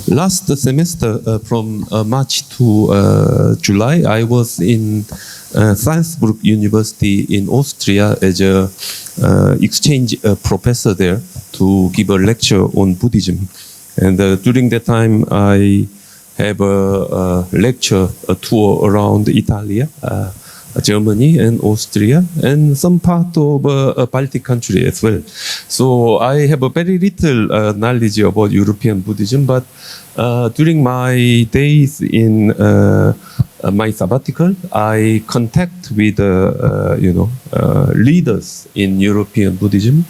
Last semester, from March to July, I was in Salzburg University in Austria as a exchange professor there to give a lecture on Buddhism. And during that time, I have a lecture, a tour around Italy, Germany and Austria, and some part of a Baltic country as well. So I have a very little knowledge about European Buddhism, but during my days in my sabbatical, I contact with leaders in European Buddhism.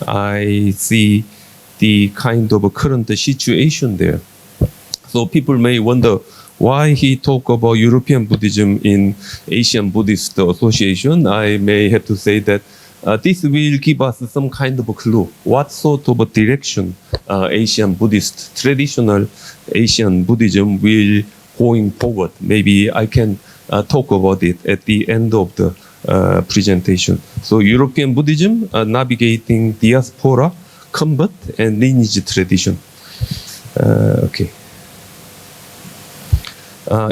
I see the kind of a current situation there. So people may wonder why he talk about European Buddhism in Asian Buddhist Association. I may have to say that this will give us some kind of a clue what sort of a direction Asian Buddhist, traditional Asian Buddhism will going forward. Maybe I can talk about it at the end of the presentation. So European Buddhism navigating diaspora, convent, and lineage tradition. Okay.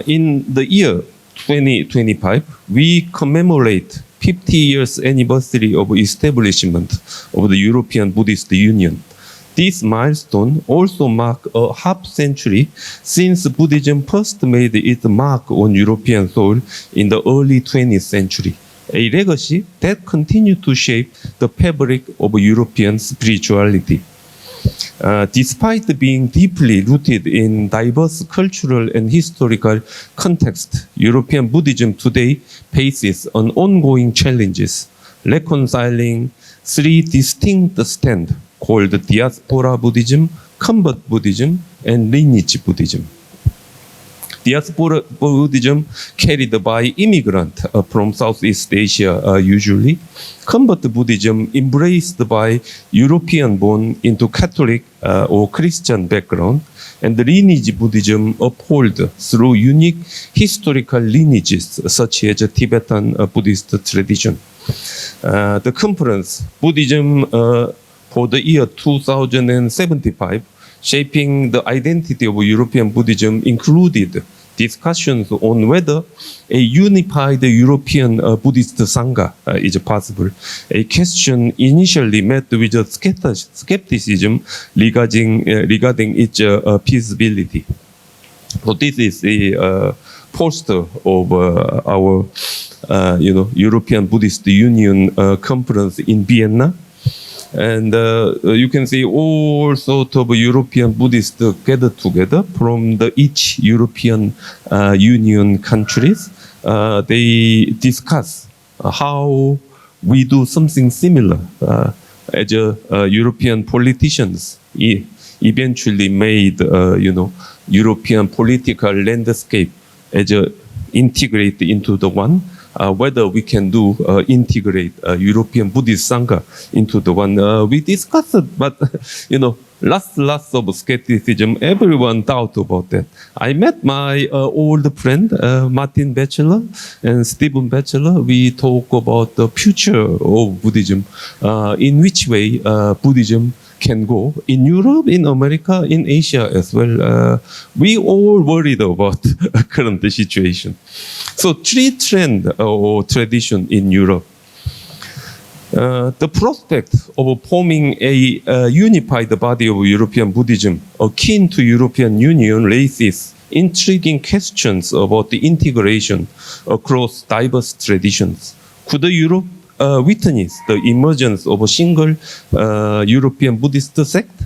In the year 2025, we commemorate 50 years anniversary of establishment of the European Buddhist Union. This milestone also marks a half century since Buddhism first made its mark on European soil in the early 20th century, a legacy that continued to shape the fabric of European spirituality. Despite being deeply rooted in diverse cultural and historical contexts, European Buddhism today faces an ongoing challenges, reconciling three distinct strands called Diaspora Buddhism, convent Buddhism, and Lineage Buddhism. Diaspora Buddhism carried by immigrants from Southeast Asia usually. Convert Buddhism embraced by European-born into Catholic or Christian background. And the Lineage Buddhism upheld through unique historical lineages such as Tibetan Buddhist tradition. The conference, Buddhism for the year 2075, shaping the identity of European Buddhism, included discussions on whether a unified European Buddhist Sangha is possible, a question initially met with skepticism regarding its feasibility. So this is a poster of our European Buddhist Union conference in Vienna. And you can see all sorts of European Buddhists gathered together from each European Union countries. They discuss how we do something similar as European politicians eventually made European political landscape as integrate into the one. Whether we can do integrate European Buddhist Sangha into the one. We discussed it, but lots of skepticism. Everyone doubt about that. I met my old friend Martin Batchelor and Stephen Batchelor. We talk about the future of Buddhism, in which way Buddhism can go in Europe, in America, in Asia as well. We all worried about current situation. So three trend or tradition in Europe. The prospect of forming a unified body of European Buddhism akin to European Union raises intriguing questions about the integration across diverse traditions. Could Europe witness the emergence of a single European Buddhist sect?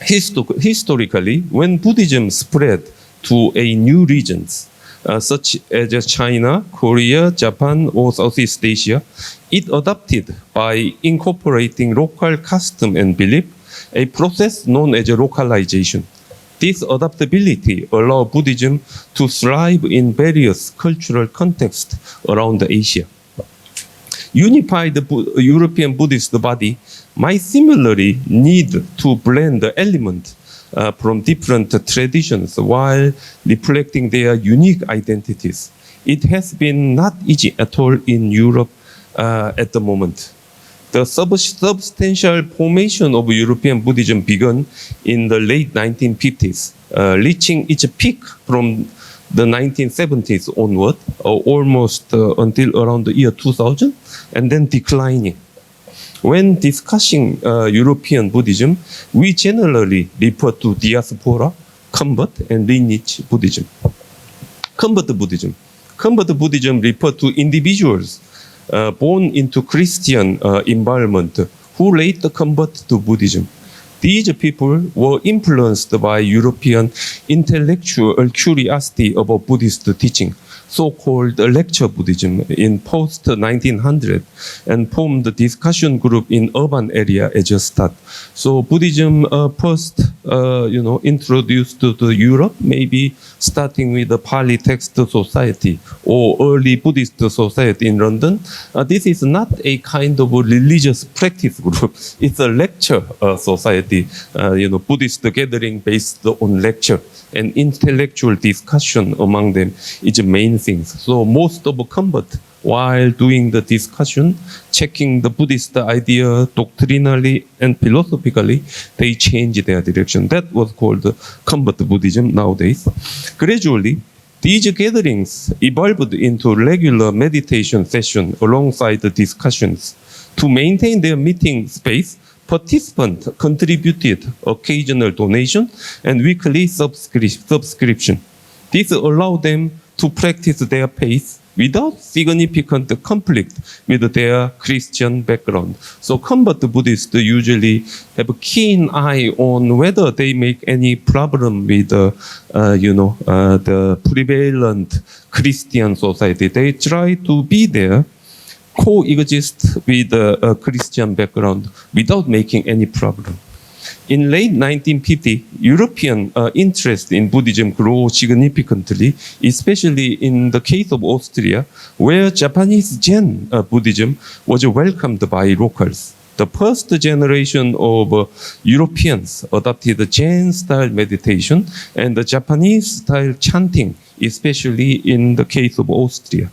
Historically, when Buddhism spread to new regions, such as China, Korea, Japan, or Southeast Asia, it adapted by incorporating local custom and belief, a process known as localization. This adaptability allowed Buddhism to thrive in various cultural contexts around Asia. Unified European Buddhist body might similarly need to blend the elements from different traditions while reflecting their unique identities. It has been not easy at all in Europe at the moment. The substantial formation of European Buddhism began in the late 1950s, reaching its peak from the 1970s onward, almost until around the year 2000, and then declining. When discussing European Buddhism, we generally refer to Diaspora, convert, and Lineage Buddhism. Convert Buddhism. Convert Buddhism refers to individuals born into Christian environment who later convert to Buddhism. These people were influenced by European intellectual curiosity about Buddhist teaching, so-called lecture Buddhism in post-1900, and formed the discussion group in urban area as a start. So Buddhism first, introduced to Europe, maybe starting with the Pali Text Society or early Buddhist society in London. This is not a kind of a religious practice group. It's a lecture society, Buddhist gathering based on lecture and intellectual discussion among them is the main thing. So most of the convert, while doing the discussion, checking the Buddhist idea doctrinally and philosophically, they change their direction. That was called convert Buddhism nowadays. Gradually, these gatherings evolved into regular meditation sessions alongside the discussions. To maintain their meeting space, participants contributed occasional donation and weekly subscription. This allowed them to practice their faith without significant conflict with their Christian background. So convert Buddhists usually have a keen eye on whether they make any problem with the prevalent Christian society. They try to be there, coexist with a Christian background without making any problem. In late 1950, European interest in Buddhism grew significantly, especially in the case of Austria, where Japanese Zen Buddhism was welcomed by locals. The first generation of Europeans adopted the Zen-style meditation and the Japanese-style chanting, especially in the case of Austria.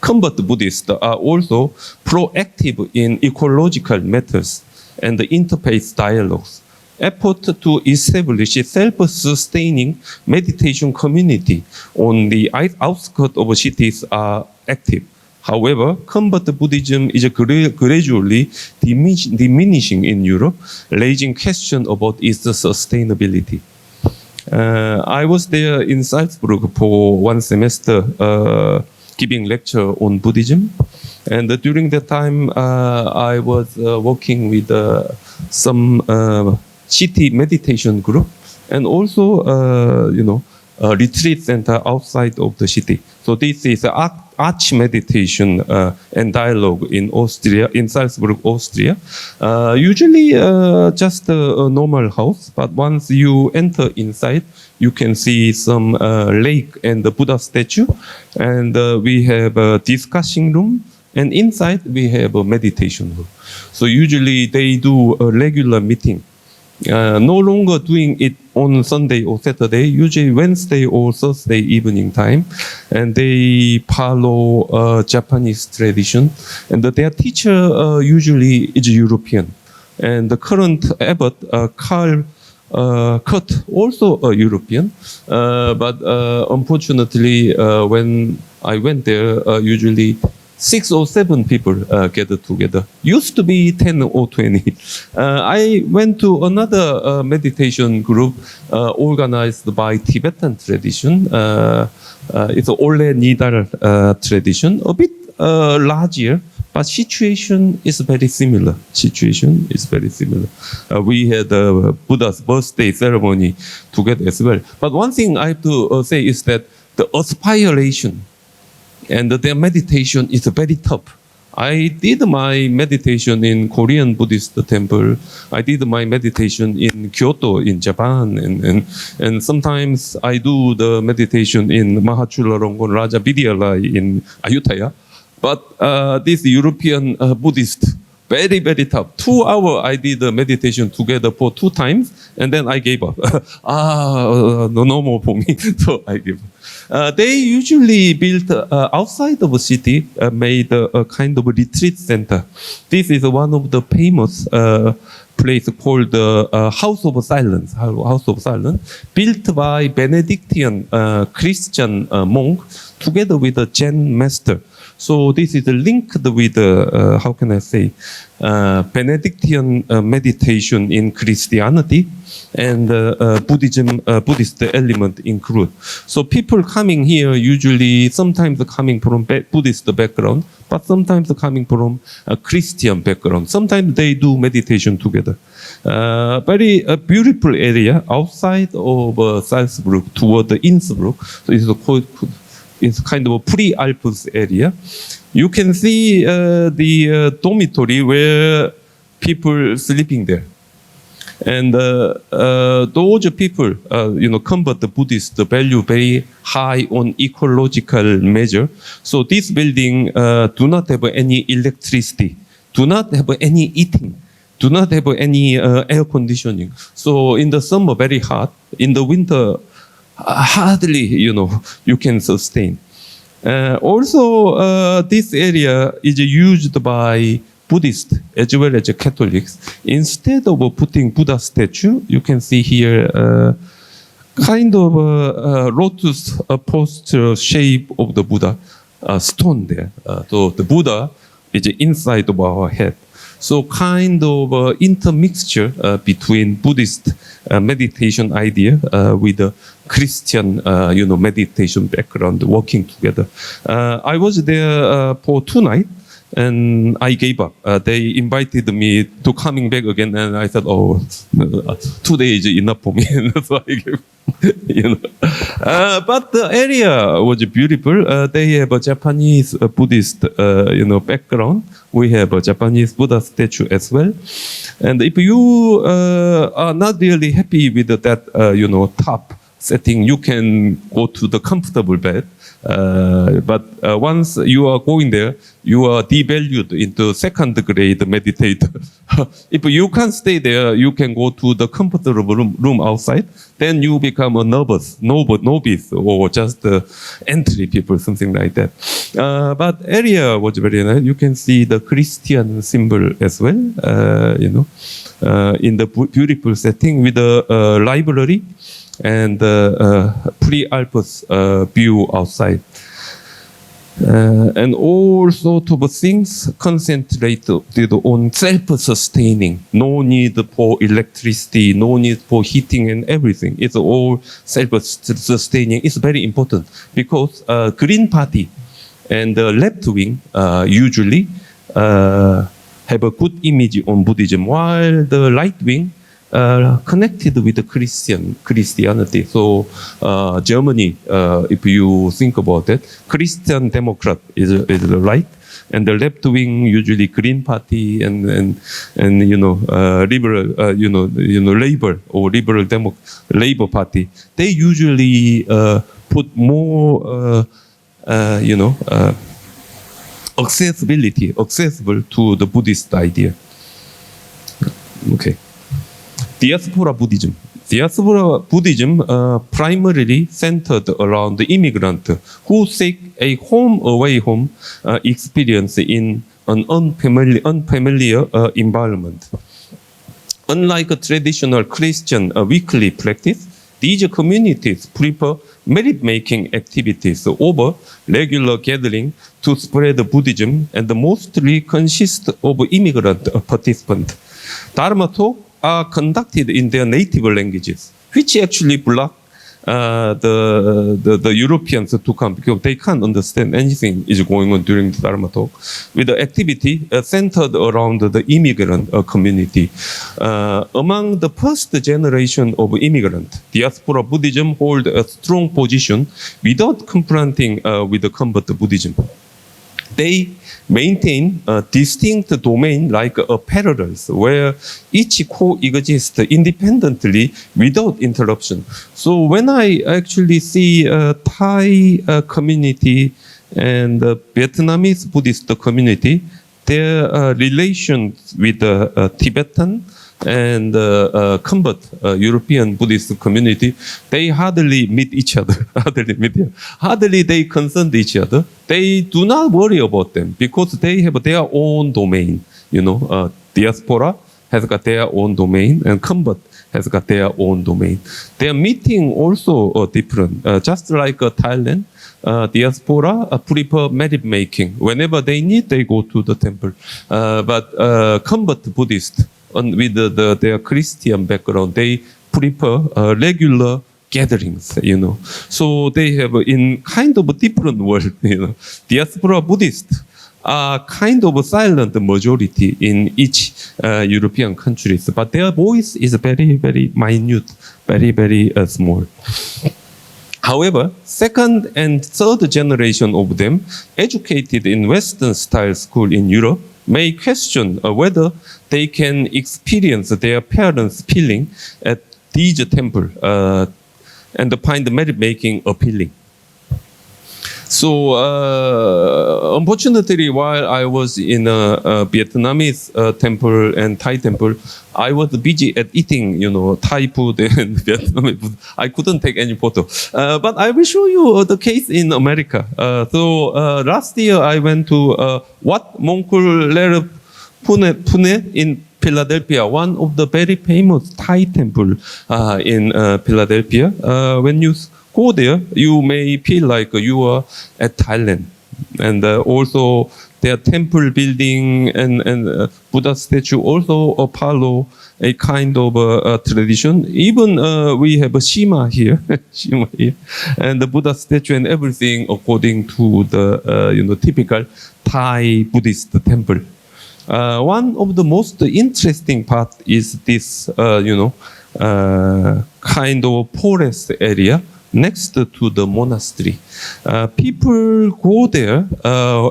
Convert Buddhists are also proactive in ecological matters and the interfaith dialogues. Effort to establish a self-sustaining meditation community on the outskirts of cities are active. However, convert Buddhism is gradually diminishing in Europe, raising questions about its sustainability. I was there in Salzburg for one semester giving lecture on Buddhism. And during that time, I was working with some city meditation group and also, a retreat center outside of the city. So this is arch meditation and dialogue in Austria, in Salzburg, Austria. Usually just a normal house, but once you enter inside, you can see some lake and the Buddha statue. And we have a discussion room. And inside, we have a meditation room. So usually they do a regular meeting. No longer doing it on Sunday or Saturday, usually Wednesday or Thursday evening time. And they follow Japanese tradition. And their teacher usually is European. And the current abbot, Karl Kurt, also a European. But unfortunately, when I went there, usually 6 or 7 people gathered together. Used to be 10 or 20. I went to another meditation group organized by Tibetan tradition. It's an Ole Nidal tradition, a bit larger, but situation is very similar. We had Buddha's birthday ceremony together as well. But one thing I have to say is that the aspiration and their meditation is very tough. I did my meditation in Korean Buddhist temple. I did my meditation in Kyoto in Japan. And sometimes I do the meditation in Maha Chulalongkorn Raja Vidyalaya in Ayutthaya. But this European Buddhist Very, very tough. 2 hours I did the meditation together for 2 times, and then I gave up. No more for me. So I gave up. They usually built outside of a city, made a kind of a retreat center. This is one of the famous place called the House of Silence. House of Silence, built by Benedictine Christian monk together with a Zen master. So this is linked with, how can I say, Benedictine meditation in Christianity and Buddhism, Buddhist element include. So people coming here usually sometimes coming from Buddhist background, but sometimes coming from a Christian background. Sometimes they do meditation together. Very beautiful area outside of Salzburg toward the Innsbruck. So it's kind of a pre-Alps area. You can see the dormitory where people sleeping there. And those people, convert the Buddhist value very high on ecological measure. So this building do not have any electricity, do not have any heating, do not have any air conditioning. So in the summer, very hot. In the winter, hardly, you can sustain. Also, this area is used by Buddhists as well as Catholics. Instead of putting Buddha statue, you can see here kind of a lotus posture shape of the Buddha stone there. So the Buddha is inside of our head. So kind of intermixture between Buddhist meditation idea with the Christian, meditation background working together. I was there for 2 nights. And I gave up. They invited me to coming back again, and I said, "Oh, 2 days is enough for me." So I gave, But the area was beautiful. They have a Japanese Buddhist, background. We have a Japanese Buddha statue as well. And if you are not really happy with that, top setting, you can go to the comfortable bed. But once you are going there, you are devalued into 2nd grade meditator. If you can't stay there, you can go to the comfortable room outside. Then you become a novice, or just entry people, something like that. But area was very nice. You can see the Christian symbol as well, in the beautiful setting with the library and pre-Alps view outside. And all sort of things concentrated on self-sustaining. No need for electricity, no need for heating and everything. It's all self-sustaining. It's very important because Green Party and the left wing usually have a good image on Buddhism, while the right wing connected with the Christianity. So Germany, if you think about it, Christian Democrat is the right, and the left wing usually Green Party and liberal, Labor or Labor Party. They usually put more, accessible to the Buddhist idea. Okay. Diaspora Buddhism. Diaspora Buddhism primarily centered around the immigrant who seek a away home experience in an unfamiliar environment. Unlike a traditional Christian weekly practice, these communities prefer merit-making activities over regular gathering to spread Buddhism, and mostly consist of immigrant participants. Dharma talk are conducted in their native languages, which actually block the Europeans to come because they can't understand anything is going on during the Dharma talk. With the activity centered around the immigrant community. Among the first generation of immigrants, Diaspora Buddhism hold a strong position without confronting with the convert Buddhism. They maintain a distinct domain like a parallels where each coexists independently without interruption. So when I actually see a Thai community and the Vietnamese Buddhist community, their relations with the Tibetan and convert European Buddhist community, they hardly meet each other. Hardly they concern each other. They do not worry about them because they have their own domain. Diaspora has got their own domain, and convert has got their own domain. Their meeting also different. Just like Thailand, diaspora prefer merit making. Whenever they need, they go to the temple. But convert Buddhist with their Christian background, they prefer regular gatherings. So they have in kind of a different world. Diaspora Buddhist are kind of a silent majority in each European countries, but their voice is very, very minute, very, very small. However, second and third generation of them, educated in Western style school in Europe, may question whether they can experience their parents' feeling at these temples and find the merit making appealing. So, unfortunately, while I was in a Vietnamese temple and Thai temple, I was busy at eating, Thai food and Vietnamese food. I couldn't take any photo. But I will show you the case in America. Last year I went to Wat Mongkul Lerep Pune in Philadelphia, one of the very famous Thai temple in Philadelphia. When you go there, you may feel like you are at Thailand. And also their temple building and Buddha statue also follow a kind of tradition. Even we have a Shima here, and the Buddha statue and everything according to the typical Thai Buddhist temple. One of the most interesting part is this, kind of forest area next to the monastery. People go there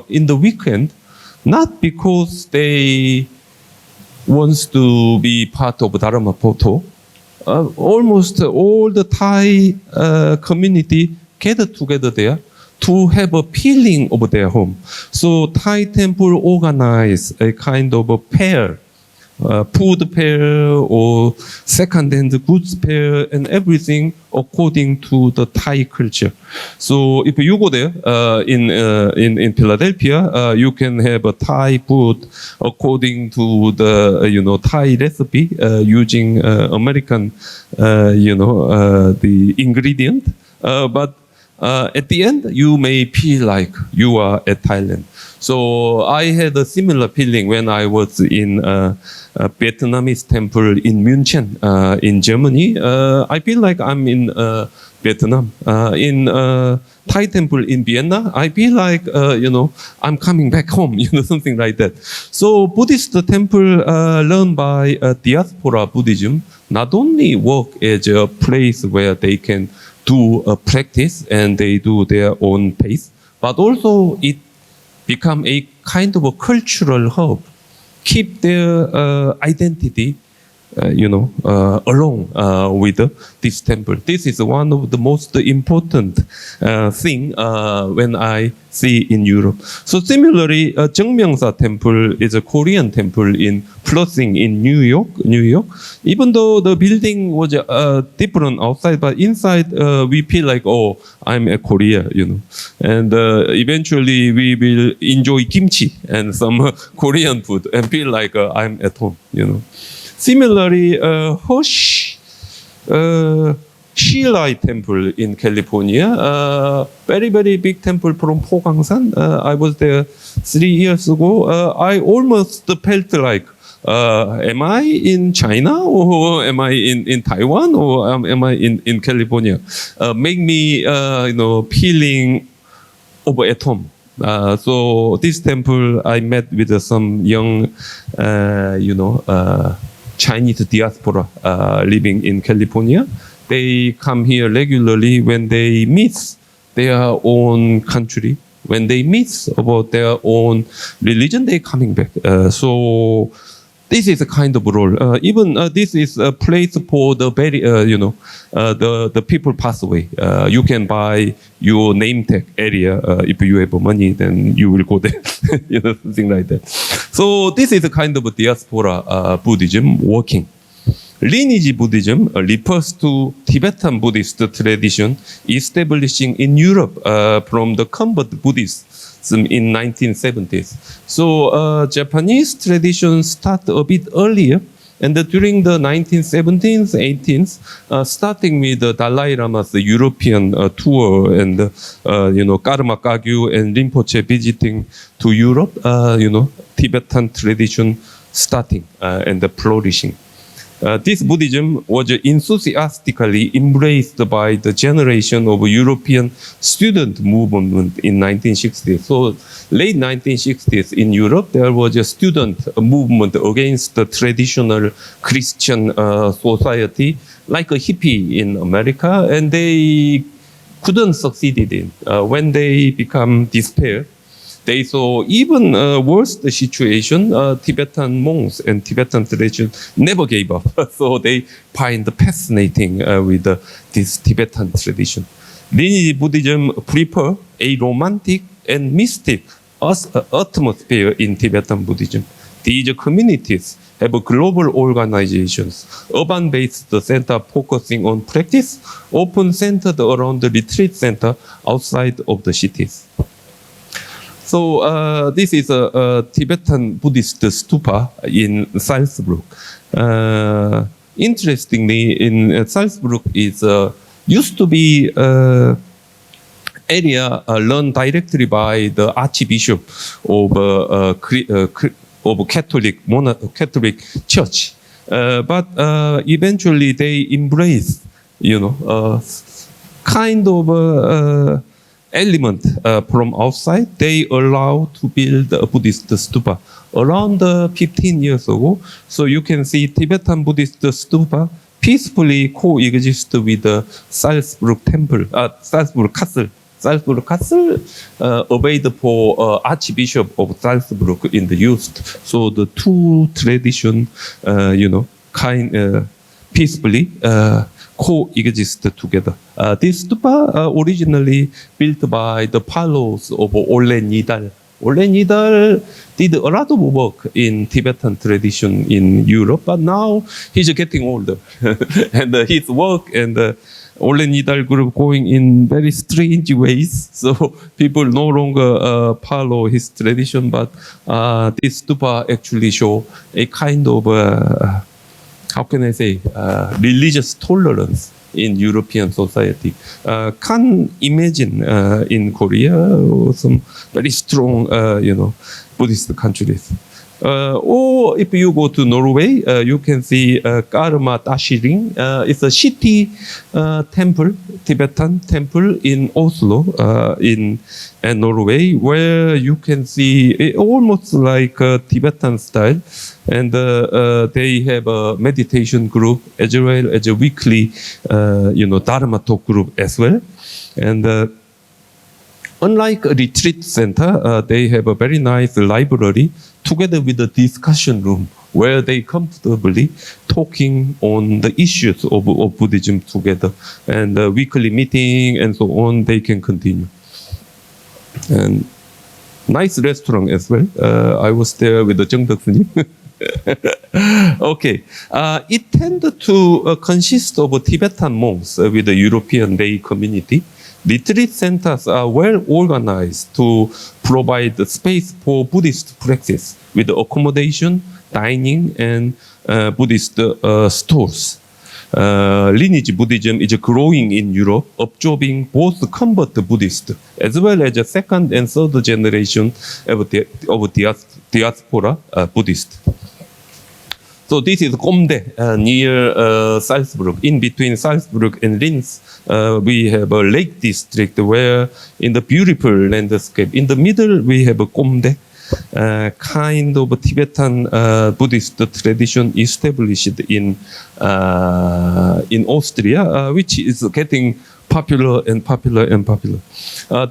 in the weekend, not because they want to be part of Dharma photo. Almost all the Thai community gather together there to have a feeling of their home. So Thai temple organize a kind of a fair, food fair or second-hand goods fair and everything according to the Thai culture. So if you go there in Philadelphia, you can have a Thai food according to the Thai recipe using American the ingredient, but at the end, you may feel like you are at Thailand. So I had a similar feeling when I was in a Vietnamese temple in München, in Germany. I feel like I'm in Vietnam. In Thai temple in Vienna, I feel like, I'm coming back home, something like that. So Buddhist temple learned by Diaspora Buddhism not only work as a place where they can do a practice and they do their own pace, but also it become a kind of a cultural hub, keep their identity, along with this temple. This is one of the most important thing when I see in Europe. So similarly, Jeongmyeongsa temple is a Korean temple in Flushing in New York. Even though the building was different outside, but inside we feel like, oh, I'm at Korea, And eventually we will enjoy kimchi and some Korean food and feel like I'm at home, Similarly, Shilai Temple in California, very, very big temple from Pogangsan. I was there 3 years ago. I almost felt like, am I in China or am I in Taiwan or am I in California? Make me, feeling over at home. So this temple, I met with some young, Chinese diaspora living in California. They come here regularly when they miss their own country. When they miss about their own religion, they're coming back. So this is a kind of role. Even this is a place for the very, the people pass away. You can buy your name tag area. If you have money, then you will go there. Something like that. So this is a kind of a diaspora Buddhism working. Lineage Buddhism refers to Tibetan Buddhist tradition establishing in Europe from the convent Buddhists in 1970s. So Japanese tradition start a bit earlier, and during the 1917s, 18s, starting with the Dalai Lama's European tour and Karma Kagyu and Rinpoche visiting to Europe, Tibetan tradition starting and flourishing. This Buddhism was enthusiastically embraced by the generation of European student movement in 1960s. So late 1960s in Europe, there was a student movement against the traditional Christian society, like a hippie in America, and they couldn't succeed in. When they become despair, they saw even worse the situation. Tibetan monks and Tibetan tradition never gave up. So they find fascinating with this Tibetan tradition. Lineage Buddhism prefer a romantic and mystic atmosphere in Tibetan Buddhism. These communities have global organizations, urban-based center focusing on practice, often centered around the retreat center outside of the cities. So this is a Tibetan Buddhist stupa in Salzburg. Interestingly, in Salzburg is used to be area run directly by the Archbishop of Catholic Church, but eventually they embrace, kind of element from outside. They allow to build a Buddhist stupa around 15 years ago. So you can see Tibetan Buddhist stupa peacefully coexist with the Salzburg temple, Salzburg castle. Salzburg castle obeyed for Archbishop of Salzburg in the youth. So the two tradition, peacefully coexist together. This stupa originally built by the followers of Ole Nidal. Ole Nidal did a lot of work in Tibetan tradition in Europe, but now he's getting older. And his work and Ole Nidal group going in very strange ways. So people no longer follow his tradition, but this stupa actually show a kind of how can I say, religious tolerance in European society. Can't imagine in Korea some very strong, Buddhist countries. Or if you go to Norway, you can see Karma Dashiring. It's a city temple, Tibetan temple in Oslo, in Norway, where you can see almost like Tibetan style. And they have a meditation group as well as a weekly, Dharma talk group as well. And unlike a retreat center, they have a very nice library together with a discussion room where they comfortably talking on the issues of Buddhism together. And weekly meeting and so on, they can continue. And nice restaurant as well. I was there with the Jeongdeok S님. Okay, it tended to consist of Tibetan monks with the European lay community. Retreat centers are well organized to provide the space for Buddhist practice with accommodation, dining, and Buddhist stores. Lineage Buddhism is growing in Europe, absorbing both convert Buddhist as well as a second and third generation of diaspora Buddhist. So this is Gomde near Salzburg. In between Salzburg and Linz, we have a lake district where in the beautiful landscape. In the middle, we have a Gomde, kind of a Tibetan Buddhist tradition established in Austria, which is getting popular and popular and popular.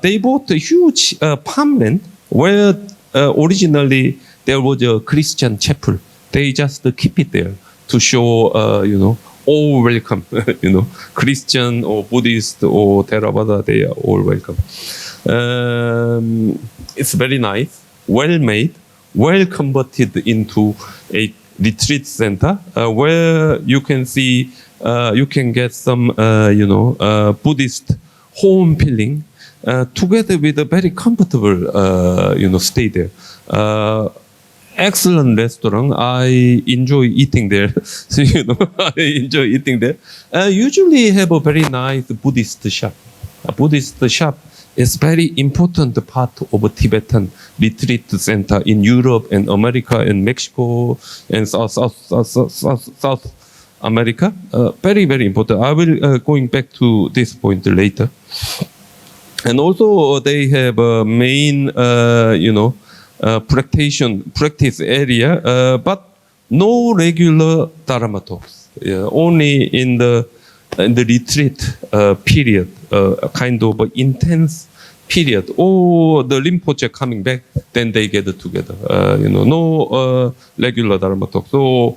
They bought a huge farmland where originally there was a Christian chapel. they just keep it there to show, all welcome. Christian or Buddhist or Theravada, they are all welcome. It's very nice, well made, well converted into a retreat center where you can see, you can get some, Buddhist home feeling together with a very comfortable, stay there. Excellent restaurant. I enjoy eating there. So, I enjoy eating there. Usually have a very nice Buddhist shop. A Buddhist shop is very important part of a Tibetan retreat center in Europe and America and Mexico and South America. Very, very important. I will going back to this point later. And also they have a main, practice area, but no regular Dharma talks. Only in the retreat period, a kind of intense period. Or the Rinpoche coming back, then they get together. No regular Dharma talk. So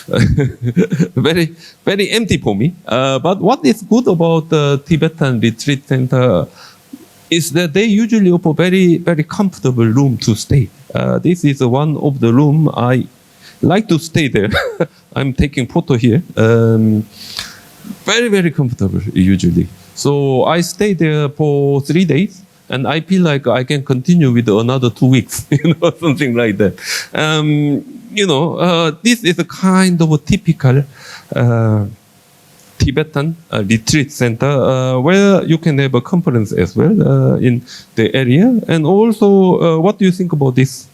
very, very empty for me. But what is good about the Tibetan retreat center is that they usually offer very, very comfortable room to stay. This is one of the room I like to stay there. I'm taking photo here. Very, very comfortable usually. So I stay there for 3 days, and I feel like I can continue with another 2 weeks, something like that. This is a kind of a typical Tibetan retreat center where you can have a conference as well in the area. And also, what do you think about this?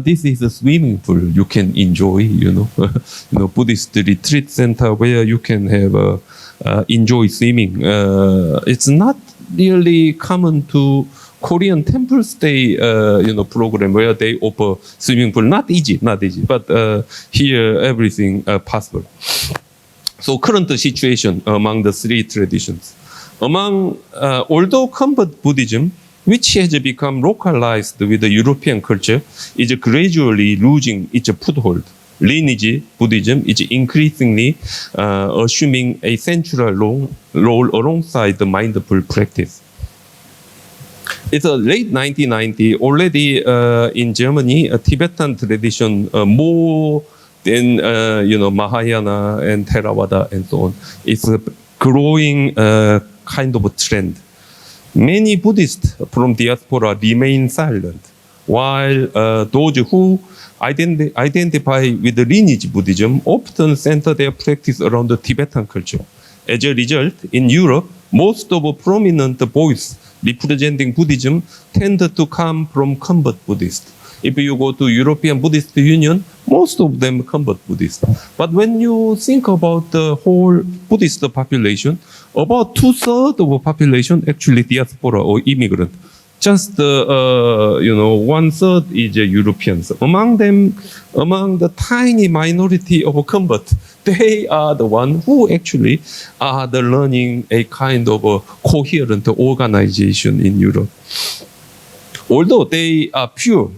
This is a swimming pool you can enjoy, Buddhist retreat center where you can have enjoy swimming. It's not really common to Korean temple stay, program where they offer swimming pool. Not easy, but here everything possible. So current situation among the three traditions. Although convent Buddhism, which has become localized with the European culture, is gradually losing its foothold. Lineage Buddhism is increasingly assuming a central role alongside the mindful practice. It's a late 1990, already in Germany, a Tibetan tradition more than Mahayana and Theravada and so on. It's a growing kind of a trend. Many Buddhists from diaspora remain silent, while those who identify with the lineage Buddhism often center their practice around the Tibetan culture. As a result, in Europe, most of the prominent voices representing Buddhism tend to come from convert Buddhists. If you go to European Buddhist Union, most of them convert Buddhist. But when you think about the whole Buddhist population, about 2/3 of the population actually diaspora or immigrant. Just 1/3 is Europeans. Among the tiny minority of convert, they are the one who actually are the learning a kind of a coherent organization in Europe. Although they are few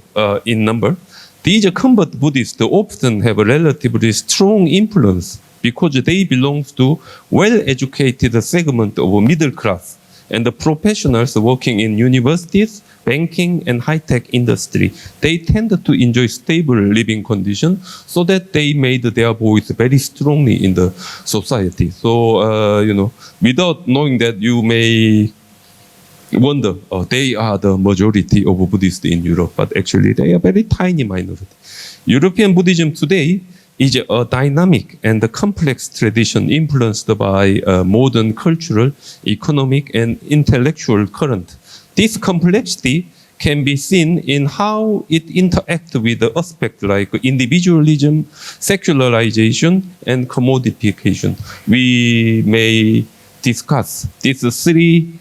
in number, these convert Buddhists often have a relatively strong influence because they belong to well-educated segment of middle class and the professionals working in universities, banking, and high-tech industry. They tend to enjoy stable living conditions so that they made their voice very strongly in the society. So, without knowing that, you may wonder, they are the majority of Buddhists in Europe, but actually they are very tiny minority. European Buddhism today is a dynamic and complex tradition influenced by modern cultural, economic, and intellectual current. This complexity can be seen in how it interacts with the aspects like individualism, secularization, and commodification. We may discuss these three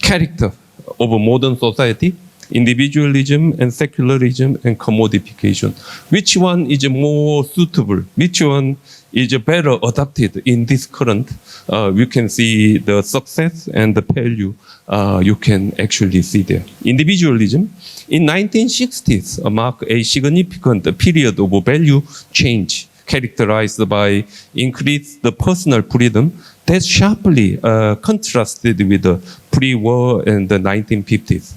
characters of a modern society: individualism and secularism and commodification. Which one is more suitable? Which one is better adapted in this current. You can see the success and the value you can actually see there. Individualism in 1960s marked a significant period of value change characterized by increased personal freedom that sharply contrasted with the pre-war and the 1950s.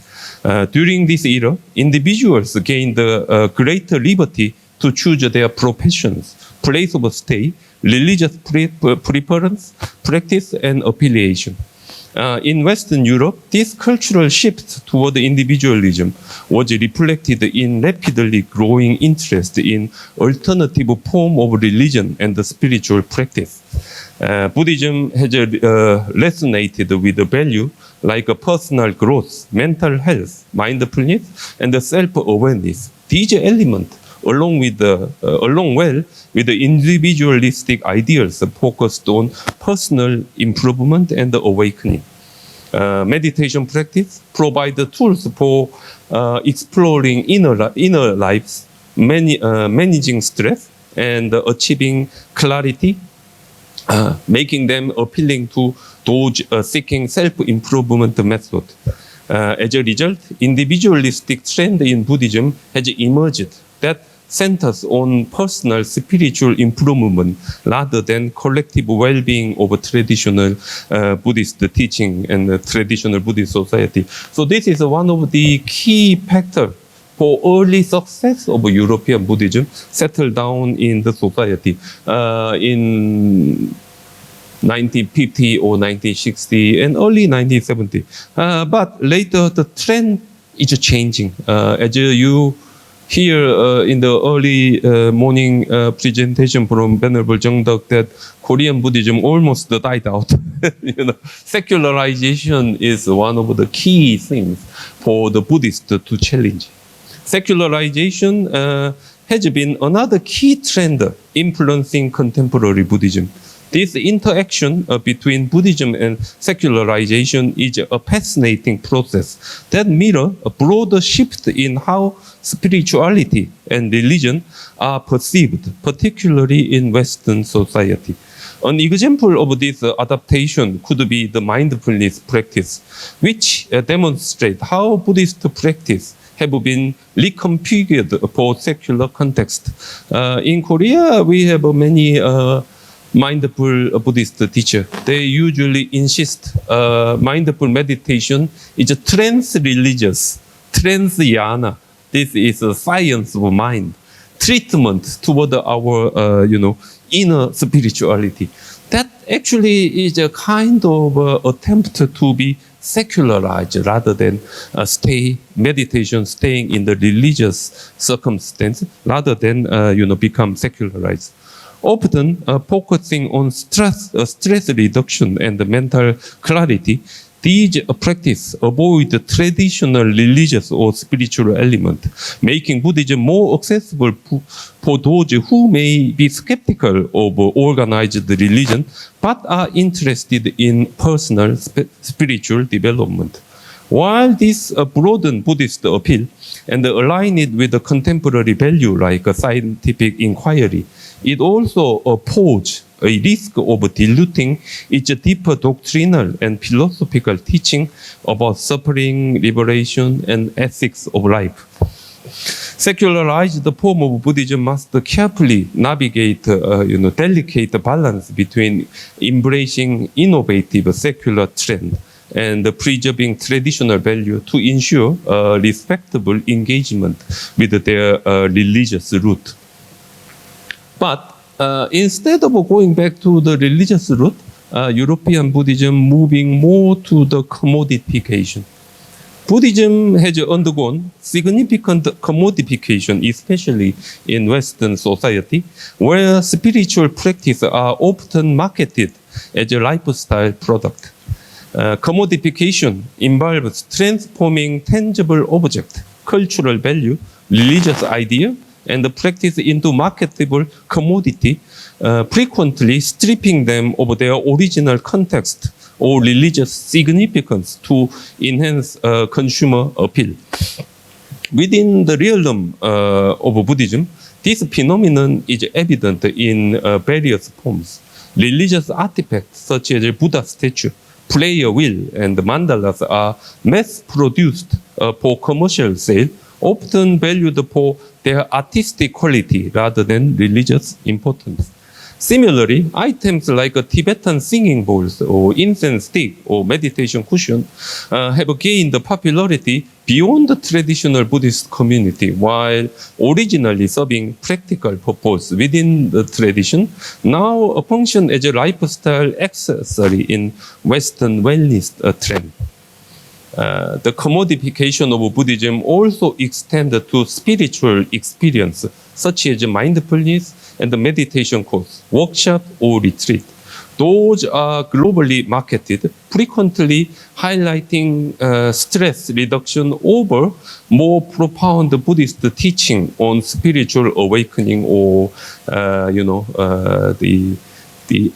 During this era, individuals gained greater liberty to choose their professions, place of stay, religious preference, practice, and affiliation. In Western Europe, this cultural shift toward individualism was reflected in rapidly growing interest in alternative form of religion and the spiritual practice. Buddhism has resonated with the value like personal growth, mental health, mindfulness, and self-awareness. These elements, along well with the individualistic ideals focused on personal improvement and awakening. Meditation practice provide the tools for exploring inner lives, managing stress, and achieving clarity, making them appealing to those seeking self-improvement method. As a result, individualistic trend in Buddhism has emerged that centers on personal spiritual improvement rather than collective well-being of traditional Buddhist teaching and traditional Buddhist society. So this is one of the key factors for early success of European Buddhism settled down in the society in 1950 or 1960 and early 1970. But later the trend is changing. As you hear in the early morning presentation from Venerable Dongguk that Korean Buddhism almost died out. Secularization is one of the key things for the Buddhists to challenge. Secularization has been another key trend influencing contemporary Buddhism. This interaction between Buddhism and secularization is a fascinating process that mirrors a broader shift in how spirituality and religion are perceived, particularly in Western society. An example of this adaptation could be the mindfulness practice, which demonstrates how Buddhist practice have been reconfigured for secular context. In Korea, we have many mindful Buddhist teacher. They usually insist mindful meditation is a trans-religious, trans-yana. This is a science of mind, treatment toward our inner spirituality. That actually is a kind of attempt to be secularized rather than meditation staying in the religious circumstance rather than become secularized. Often focusing on stress reduction and mental clarity, these practices avoid the traditional religious or spiritual element, making Buddhism more accessible for those who may be skeptical of organized religion but are interested in personal spiritual development. While this broadened Buddhist appeal and aligned it with the contemporary value like scientific inquiry, it also poses a risk of diluting its deeper doctrinal and philosophical teaching about suffering, liberation, and ethics of life. Secularized form of Buddhism must carefully navigate delicate balance between embracing innovative secular trend and preserving traditional value to ensure respectable engagement with their religious root. But instead of going back to the religious root, European Buddhism moving more to the commodification. Buddhism has undergone significant commodification, especially in Western society, where spiritual practices are often marketed as a lifestyle product. Commodification involves transforming tangible object, cultural value, religious idea, and the practice into marketable commodity, frequently stripping them of their original context or religious significance to enhance consumer appeal. Within the realm of Buddhism, This phenomenon is evident in various forms. Religious artifacts such as Buddha statue, prayer wheel, and mandalas are mass-produced for commercial sale, often valued for their artistic quality rather than religious importance. Similarly, items like Tibetan singing bowls or incense stick or meditation cushion have gained popularity beyond the traditional Buddhist community, while originally serving practical purpose within the tradition, now function as a lifestyle accessory in Western wellness trend. The commodification of Buddhism also extended to spiritual experience, such as mindfulness and the meditation course, workshop, or retreat. Those are globally marketed, frequently highlighting stress reduction over more profound Buddhist teaching on spiritual awakening or, the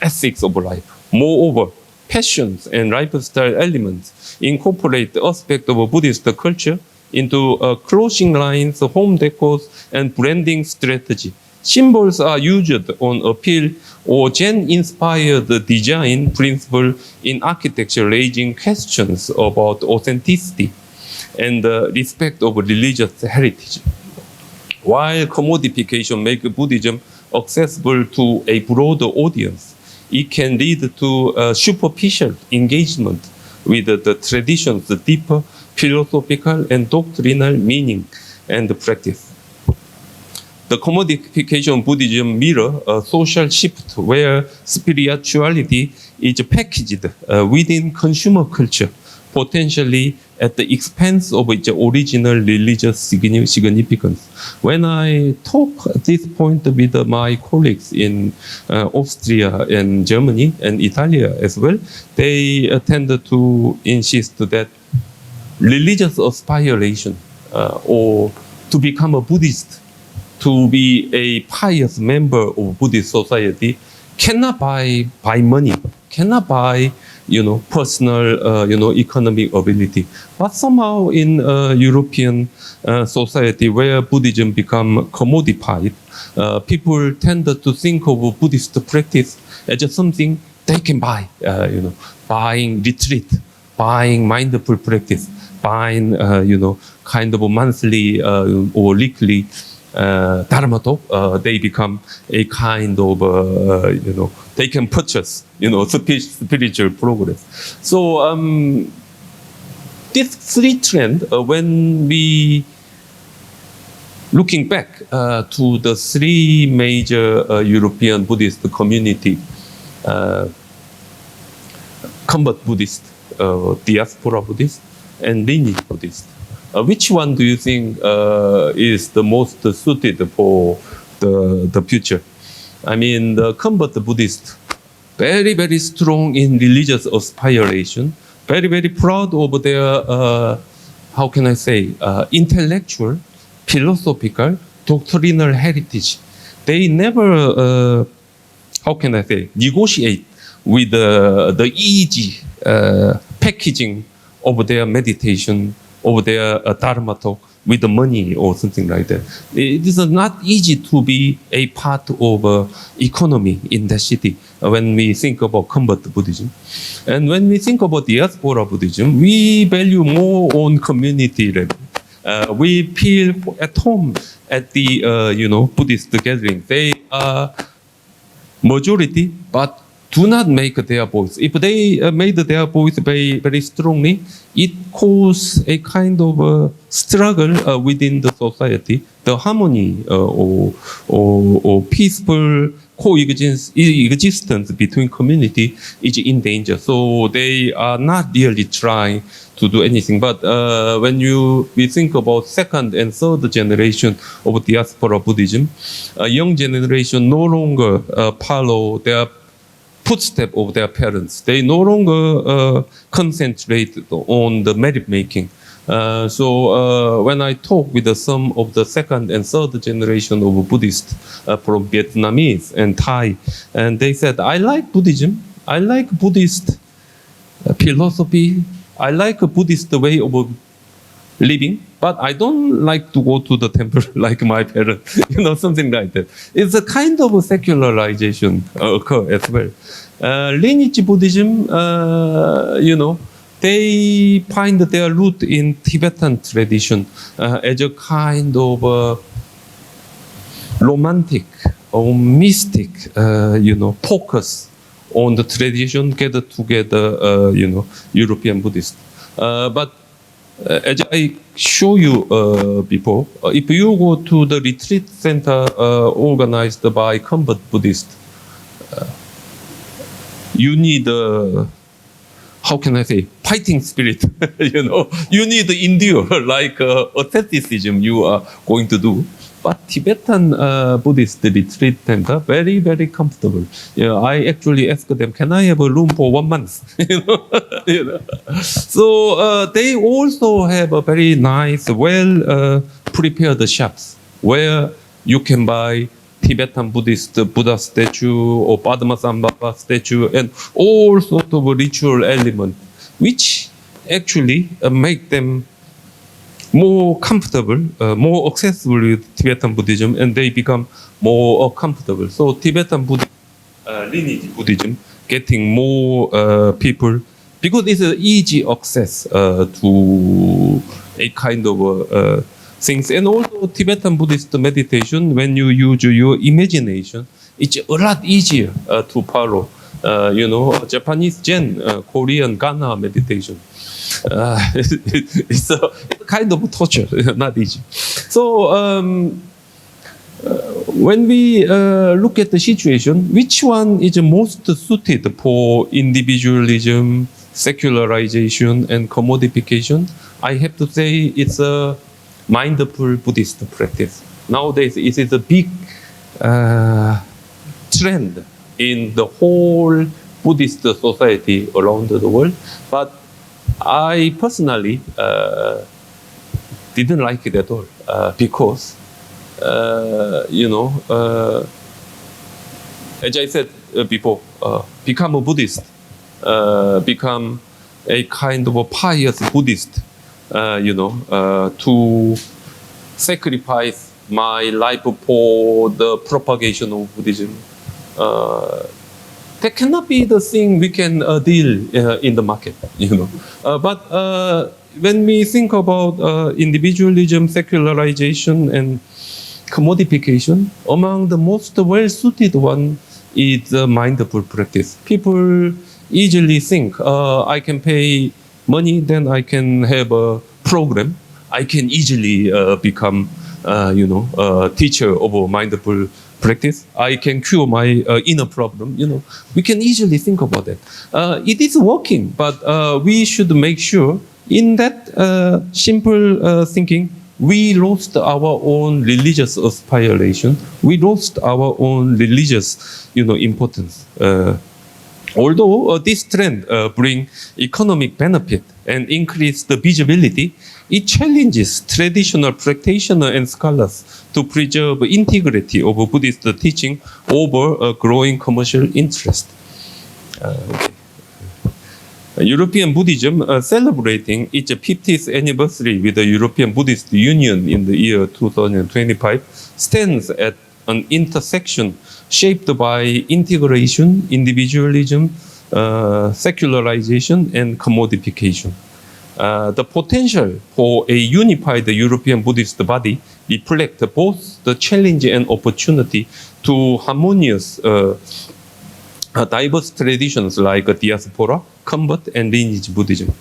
ethics of life. Moreover, passions and lifestyle elements incorporate the aspect of Buddhist culture into clothing lines, home decors, and branding strategy. Symbols are used on appeal or Zen-inspired design principle in architecture, raising questions about authenticity and respect of religious heritage. While commodification makes Buddhism accessible to a broader audience, it can lead to superficial engagement with the tradition's deeper philosophical and doctrinal meaning and practice. The commodification of Buddhism mirrors a social shift where spirituality is packaged within consumer culture, potentially at the expense of its original religious significance. When I talk at this point with my colleagues in Austria and Germany and Italy as well, they tend to insist that religious aspiration or to become a Buddhist, to be a pious member of Buddhist society, cannot buy money, cannot buy personal economic ability. But somehow in European society where Buddhism become commodified, people tend to think of Buddhist practice as something they can buy. Buying retreat, buying mindful practice, buying kind of a monthly or weekly dharma talk. They become a kind of they can purchase spiritual progress. So this three trend, when we looking back to the three major European Buddhist community, convert Buddhist, Diaspora Buddhist, and Lineage Buddhist, which one do you think is the most suited for the future? I mean, the convert Buddhist, very, very strong in religious aspiration, very, very proud of their, how can I say, intellectual, philosophical, doctrinal heritage. They never, how can I say, negotiate with the easy packaging of their meditation, of their dharma talk with the money or something like that. It is not easy to be a part of economy in the city when we think about convert Buddhism. And when we think about Diaspora Buddhism, we value more on community level. We feel at home at the Buddhist gathering. They are majority, but do not make their voice. If they made their voice very, very strongly, it causes a kind of struggle within the society. The harmony or peaceful coexistence between community is in danger. So they are not really trying to do anything. But when we think about second and third generation of Diaspora Buddhism, a young generation no longer follow their footsteps of their parents. They no longer concentrate on the merit making. So when I talk with some of the second and third generation of Buddhists from Vietnamese and Thai, and they said, I like Buddhism, I like Buddhist philosophy, I like a Buddhist way of living, but I don't like to go to the temple like my parents, something like that. It's a kind of a secularization occur as well. Lineage Buddhism, they find their root in Tibetan tradition as a kind of romantic or mystic, focus on the tradition gathered together, European Buddhist. But as I show you before, if you go to the retreat center organized by convert Buddhist, you need how can I say, fighting spirit, you need to endure like asceticism you are going to do. But Tibetan Buddhist retreat center, very, very comfortable. I actually asked them, can I have a room for 1 month? So they also have a very nice, well prepared shops where you can buy Tibetan Buddhist Buddha statue or Padmasambhava statue and all sorts of ritual elements, which actually make them more comfortable, more accessible with Tibetan Buddhism, and they become more comfortable. So Tibetan Buddhism, lineage Buddhism, getting more people, because it's an easy access to a kind of things. And also Tibetan Buddhist meditation, when you use your imagination, it's a lot easier to follow. Japanese Zen, Korean Ghana meditation. It's a kind of torture, not easy. So when we look at the situation, which one is most suited for individualism, secularization, and commodification? I have to say it's a mindful Buddhist practice. Nowadays, it is a big trend in the whole Buddhist society around the world. But I personally didn't like it at all because, as I said before, become a Buddhist, become a kind of a pious Buddhist, to sacrifice my life for the propagation of Buddhism. That cannot be the thing we can deal in the market, But when we think about individualism, secularization, and commodification, among the most well-suited one is mindful practice. People easily think, I can pay money, then I can have a program. I can easily become, a teacher of a mindful practice. I can cure my inner problem. We can easily think about that. It is working, but we should make sure in that simple thinking, we lost our own religious aspiration. We lost our own religious, importance. Although this trend bring economic benefit and increase the visibility, it challenges traditional practitioners and scholars to preserve integrity of Buddhist teaching over a growing commercial interest. European Buddhism celebrating its 50th anniversary with the European Buddhist Union in the year 2025 stands at an intersection shaped by integration, individualism, secularization, and commodification. The potential for a unified European Buddhist body reflects both the challenge and opportunity to harmonious diverse traditions like Diaspora, convent, and lineage Buddhism.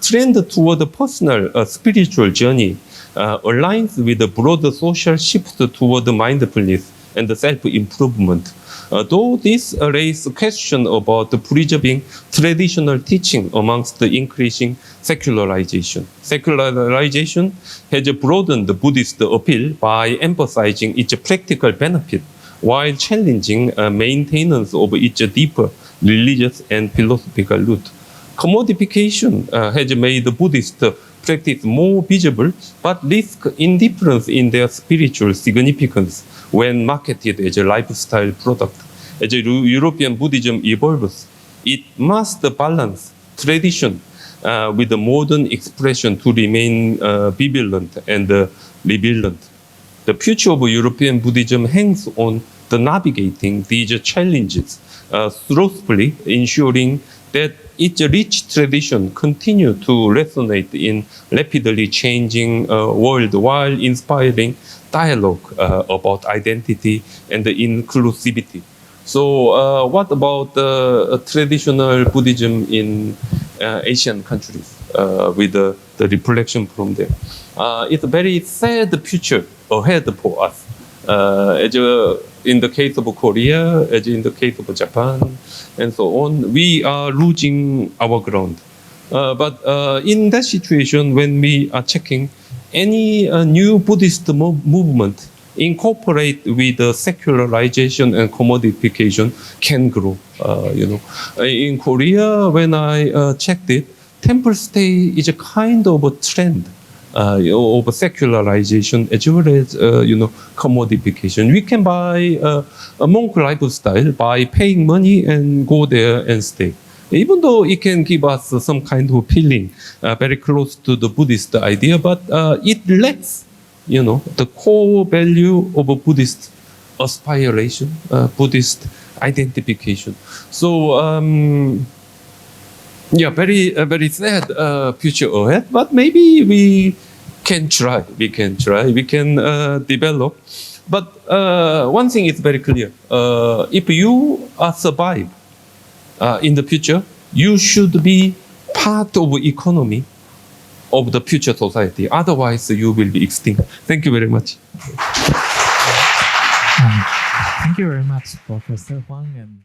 Trend toward the personal spiritual journey aligns with the broader social shift toward mindfulness and self-improvement. Though this raises question about preserving traditional teaching amongst the increasing secularization. Secularization has broadened the Buddhist appeal by emphasizing its practical benefit while challenging maintenance of its deeper religious and philosophical root. Commodification has made the Buddhist practice more visible, but risks indifference in their spiritual significance when marketed as a lifestyle product. As European Buddhism evolves, it must balance tradition, with the modern expression to remain vigilant and resilient. The future of European Buddhism hangs on the navigating these challenges thoughtfully, ensuring that its rich tradition continue to resonate in rapidly changing world while inspiring dialogue about identity and inclusivity. So, what about traditional Buddhism in Asian countries with the reflection from there? It's a very sad future ahead for us. As in the case of Korea, as in the case of Japan, and so on, we are losing our ground. But in that situation, when we are checking any new Buddhist movement incorporate with the secularization and commodification can grow. In Korea, when I checked it, temple stay is a kind of a trend of secularization as well as commodification. We can buy a monk lifestyle by paying money and go there and stay. Even though it can give us some kind of feeling very close to the Buddhist idea, but it lacks, the core value of a Buddhist aspiration, Buddhist identification. So, very sad future ahead, but maybe we can try. We can develop. But one thing is very clear. If you survive in the future, you should be part of economy of the future society. Otherwise, you will be extinct. Thank you very much. Thank you very much, Professor Hwang. And